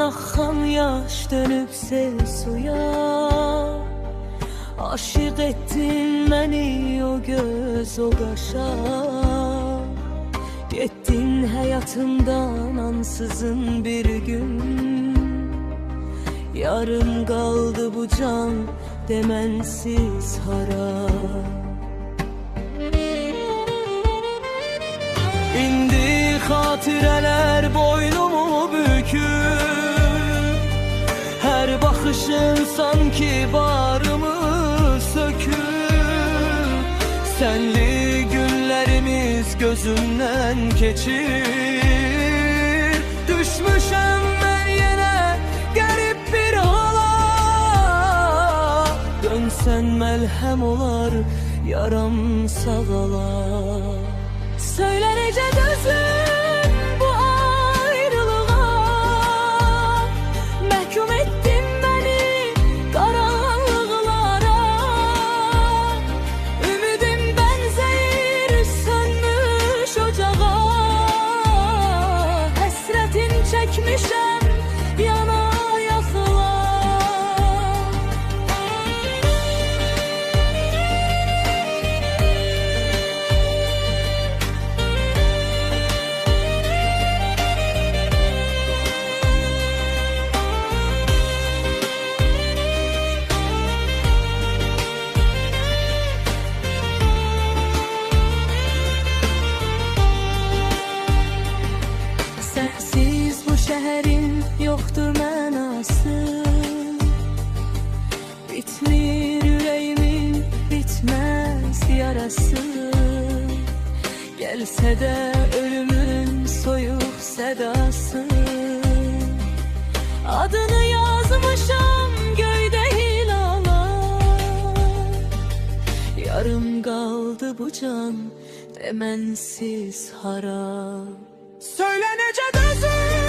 axan yaş dönüb sel suya. Aşık ettin beni o göz o qaşa. Gettin hayatımdan ansızın bir gün. Yarım kaldı bu can demensiz hara. İndi xatirələr boynumu bükür. Her baxışın sanki barımı sökür. Senli günlerimiz gözümden keçir. Düşmüşəm mən yenə qərib bir hala. Dönsən məlhəm olar yaram sağalar. Söyle necə dözüm bu ayrılığa. Məhkum ettin beni qaranlıqlara. Ümidim bənzəyir sönmüş ocağa. Həsrətin çəkmişəm yana yaxıla. Sensiz bu şehrin yoktur mənası. Bitmir yüreğimin bitmez yarası. Gelse de ölümün soyuq sedası. Adını yazmışam göyde hilala. Yarım kaldı bu can demensiz hara. Söyle necə dözüm